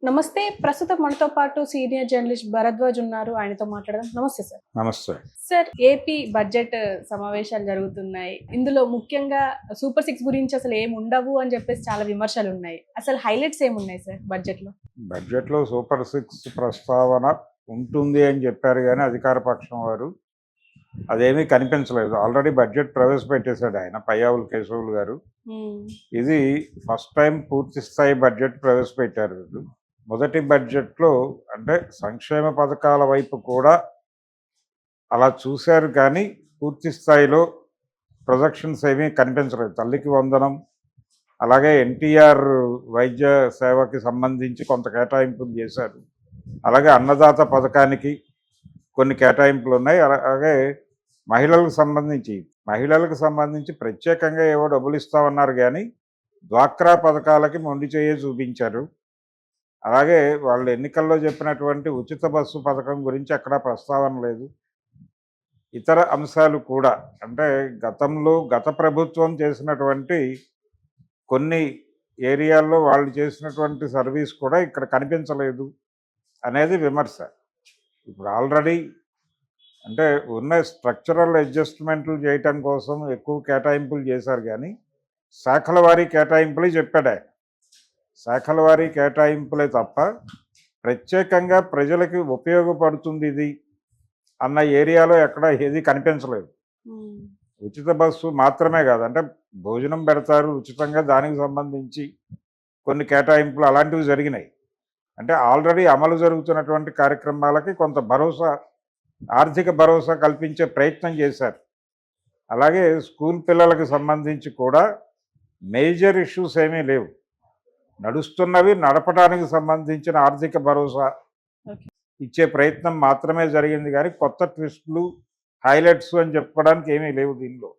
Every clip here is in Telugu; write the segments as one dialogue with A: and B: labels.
A: నమస్తే. ప్రస్తుతం మనతో పాటు సీనియర్ జర్నలిస్ట్ భరద్వాజ్ ఉన్నారు. ఆయనతో మాట్లాడదాం. నమస్తే సార్.
B: నమస్తే.
A: సార్, ఏపీ బడ్జెట్ సమావేశాలు జరుగుతున్నాయి. ఇందులో ముఖ్యంగా సూపర్ 6 గురించి అసలు ఏమి ఉండవు అని చెప్పేసి చాలా విమర్శలు ఉన్నాయి. అసలు హైలైట్స్ ఏమున్నాయి సార్ బడ్జెట్‌లో?
B: బడ్జెట్లో సూపర్ 6 ప్రస్తావన ఉంటుంది అని చెప్పారు కానీ అధికార పక్షం వారు అదేమీ కనిపించలేదు. ఆల్రెడీ బడ్జెట్ ప్రవేశపెట్టేశాడు ఆయన పయ్యావుల కేశవులు గారు. ఇది ఫస్ట్ టైం పూర్తి స్థాయి బడ్జెట్ ప్రవేశపెట్టారు వీళ్ళు. మొదటి బడ్జెట్లో అంటే సంక్షేమ పథకాల వైపు కూడా అలా చూశారు కానీ పూర్తి స్థాయిలో ప్రొజెక్షన్స్ ఏమీ కనిపించలేదు. తల్లికి వందనం, అలాగే ఎన్టీఆర్ వైద్య సేవకి సంబంధించి కొంత కేటాయింపులు చేశారు. అలాగే అన్నదాత పథకానికి కొన్ని కేటాయింపులు ఉన్నాయి. అలాగే మహిళలకు సంబంధించి ప్రత్యేకంగా ఏవో డబ్బులు ఇస్తామన్నారు కానీ డ్వాక్రా పథకాలకి మొండి చేయి చూపించారు. అలాగే వాళ్ళు ఎన్నికల్లో చెప్పినటువంటి ఉచిత బస్సు పథకం గురించి ఎక్కడా ప్రస్తావన లేదు. ఇతర అంశాలు కూడా అంటే గత ప్రభుత్వం చేసినటువంటి కొన్ని ఏరియాల్లో వాళ్ళు చేసినటువంటి సర్వీస్ కూడా ఇక్కడ కనిపించలేదు అనేది విమర్శ. ఇప్పుడు ఆల్రెడీ అంటే ఉన్న స్ట్రక్చరల్ అడ్జస్ట్మెంట్లు చేయటం కోసం ఎక్కువ కేటాయింపులు చేశారు కానీ శాఖల వారీ కేటాయింపులే చెప్పాడు ఆయన. శాఖల వారీ కేటాయింపులే తప్ప ప్రత్యేకంగా ప్రజలకి ఉపయోగపడుతుంది ఇది అన్న ఏరియాలో ఎక్కడ ఏది కనిపించలేదు. ఉచిత బస్సు మాత్రమే కాదు, అంటే భోజనం పెడతారు ఉచితంగా, దానికి సంబంధించి కొన్ని కేటాయింపులు అలాంటివి జరిగినాయి. అంటే ఆల్రెడీ అమలు జరుగుతున్నటువంటి కార్యక్రమాలకి కొంత ఆర్థిక భరోసా కల్పించే ప్రయత్నం చేశారు. అలాగే స్కూల్ పిల్లలకు సంబంధించి కూడా మేజర్ ఇష్యూస్ ఏమీ లేవు. నడుస్తున్నవి నడపడానికి సంబంధించిన ఆర్థిక భరోసా ఇచ్చే ప్రయత్నం మాత్రమే జరిగింది కానీ కొత్త ట్విస్టులు, హైలైట్స్ అని చెప్పుకోవడానికి ఏమీ లేవు. దీనిలో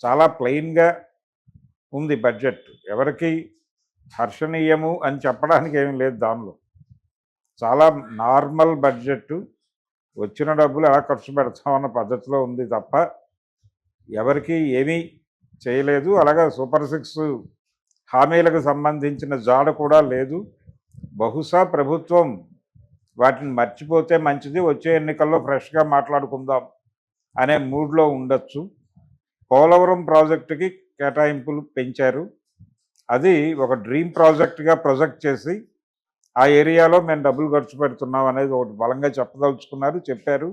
B: చాలా ప్లెయిన్గా ఉంది బడ్జెట్. ఎవరికి హర్షణీయము అని చెప్పడానికి ఏమీ లేదు. దానిలో చాలా నార్మల్ బడ్జెట్, వచ్చిన డబ్బులు ఎలా ఖర్చు పెడతామన్న పద్ధతిలో ఉంది తప్ప ఎవరికి ఏమీ చేయలేదు. అలాగే సూపర్ 6 హామీలకు సంబంధించిన జాడ కూడా లేదు. బహుశా ప్రభుత్వం వాటిని మర్చిపోతే మంచిది, వచ్చే ఎన్నికల్లో ఫ్రెష్గా మాట్లాడుకుందాం అనే మూడ్లో ఉండొచ్చు. పోలవరం ప్రాజెక్టుకి కేటాయింపులు పెంచారు. అది ఒక డ్రీమ్ ప్రాజెక్టుగా ప్రొజెక్ట్ చేసి ఆ ఏరియాలో మేము డబ్బులు ఖర్చు పెడుతున్నాం అనేది ఒకటి బలంగా చెప్పారు.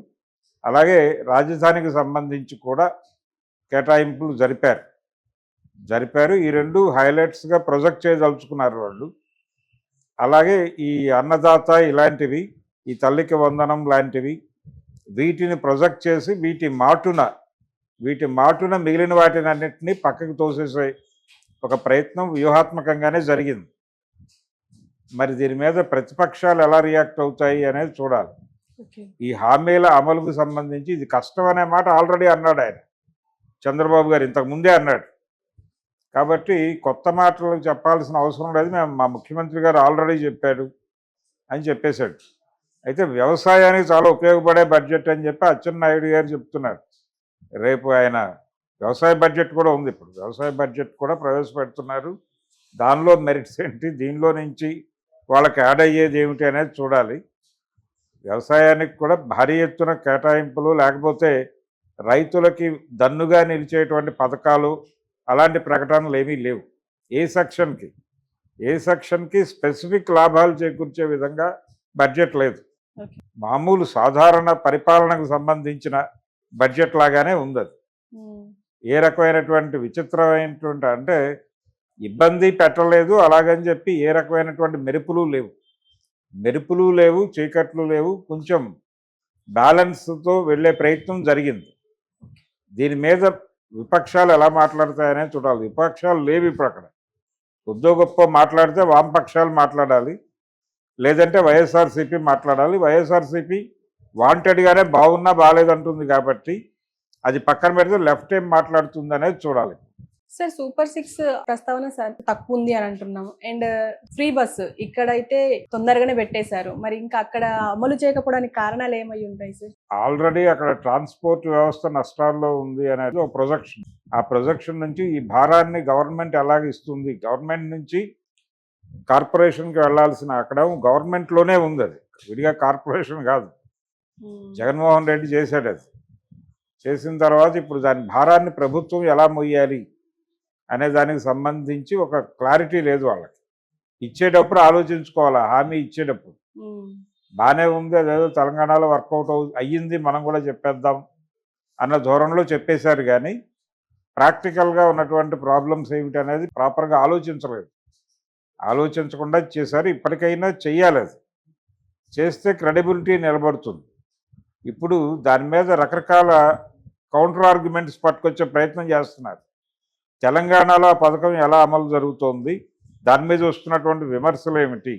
B: అలాగే రాజధానికి సంబంధించి కూడా కేటాయింపులు జరిపారు. ఈ రెండు హైలైట్స్గా ప్రొజెక్ట్ చేయదలుచుకున్నారు వాళ్ళు. అలాగే ఈ అన్నదాత ఇలాంటివి, ఈ తల్లికి వందనం లాంటివి, వీటిని ప్రొజెక్ట్ చేసి వీటి మాటున మిగిలిన వాటిని అన్నింటినీ పక్కకు తోసేసే ఒక ప్రయత్నం వ్యూహాత్మకంగానే జరిగింది. మరి దీని మీద ప్రతిపక్షాలు ఎలా రియాక్ట్ అవుతాయి అనేది చూడాలి. ఈ హామీల అమలుకు సంబంధించి ఇది కష్టం అనే మాట ఆల్రెడీ అన్నాడు ఆయన, చంద్రబాబు గారు ఇంతకుముందే అన్నాడు. కాబట్టి కొత్త మాటలు చెప్పాల్సిన అవసరం లేదు, మా ముఖ్యమంత్రి గారు ఆల్రెడీ చెప్పాడు అని చెప్పేశాడు. అయితే వ్యవసాయానికి చాలా ఉపయోగపడే బడ్జెట్ అని చెప్పి అచ్చెన్నాయుడు గారు చెప్తున్నారు. రేపు ఆయన వ్యవసాయ బడ్జెట్ కూడా ఉంది, ఇప్పుడు వ్యవసాయ బడ్జెట్ కూడా ప్రవేశపెడుతున్నారు. దానిలో మెరిట్స్ ఏంటి, దీనిలో నుంచి వాళ్ళకి యాడ్ అయ్యేది ఏమిటి అనేది చూడాలి. వ్యవసాయానికి కూడా భారీ ఎత్తున కేటాయింపులు, లేకపోతే రైతులకి దన్నుగా నిలిచేటువంటి పథకాలు, అలాంటి ప్రకటనలు ఏమీ లేవు. ఏ సెక్షన్కి స్పెసిఫిక్ లాభాలు చేకూర్చే విధంగా బడ్జెట్ లేదు. మామూలు సాధారణ పరిపాలనకు సంబంధించిన బడ్జెట్ లాగానే ఉంది అది. ఏ రకమైనటువంటి విచిత్రమైనటువంటి అంటే ఇబ్బంది పెట్టలేదు, అలాగని చెప్పి ఏ రకమైనటువంటి మెరుపులు లేవు, చీకట్లు లేవు, కొంచెం బ్యాలెన్స్తో వెళ్ళే ప్రయత్నం జరిగింది. దీని మీద విపక్షాలు ఎలా మాట్లాడతాయనే చూడాలి. విపక్షాలు లేవు ఇప్పుడు అక్కడ. కొద్దో గొప్ప మాట్లాడితే వామపక్షాలు మాట్లాడాలి, లేదంటే వైఎస్ఆర్సీపీ మాట్లాడాలి. వైఎస్ఆర్సీపీ వాంటెడ్గానే బాగున్నా బాగాలేదంటుంది కాబట్టి అది పక్కన పెడితే లెఫ్ట్ ఏం మాట్లాడుతుంది అనేది చూడాలి.
A: సార్, సూపర్ 6 ప్రస్తావన సార్ తక్కువ ఉంది అని అంటున్నాము. అండ్ ఫ్రీ బస్సు ఇక్కడైతే తొందరగానే పెట్టేశారు. మరి ఇంకా అక్కడ అమలు చేయకపోవడానికి కారణాలు ఏమై ఉంటాయి సార్?
B: ఆల్రెడీ అక్కడ ట్రాన్స్పోర్ట్ వ్యవస్థ నష్టాల్లో ఉంది అనేది ఒక ప్రొజెక్షన్. ఆ ప్రొజెక్షన్ నుంచి ఈ భారాన్ని గవర్నమెంట్ ఎలాగ ఇస్తుంది, గవర్నమెంట్ నుంచి కార్పొరేషన్కి వెళ్ళాల్సిన అక్కడ గవర్నమెంట్లోనే ఉంది, అది విడిగా కార్పొరేషన్ కాదు. జగన్మోహన్ రెడ్డి చేశాడు అది. చేసిన తర్వాత ఇప్పుడు దాని భారాన్ని ప్రభుత్వం ఎలా మొయ్యాలి అనే దానికి సంబంధించి ఒక క్లారిటీ లేదు వాళ్ళకి. ఇచ్చేటప్పుడు ఆలోచించుకోవాలి, హామీ ఇచ్చేటప్పుడు బాగానే ఉంది, అదేదో తెలంగాణలో వర్కౌట్ అయ్యింది, మనం కూడా చెప్పేద్దాం అన్న ధోరణిలో చెప్పేశారు. కానీ ప్రాక్టికల్గా ఉన్నటువంటి ప్రాబ్లమ్స్ ఏమిటి అనేది ప్రాపర్గా ఆలోచించలేదు. ఆలోచించకుండా చేశారు. ఇప్పటికైనా చెయ్యాలి, అది చేస్తే క్రెడిబిలిటీ నిలబడుతుంది. ఇప్పుడు దాని మీద రకరకాల కౌంటర్ ఆర్గ్యుమెంట్స్ పట్టుకొచ్చే ప్రయత్నం చేస్తున్నారు. తెలంగాణలో ఆ పథకం ఎలా అమలు జరుగుతోంది, దాని మీద వస్తున్నటువంటి విమర్శలు ఏమిటి,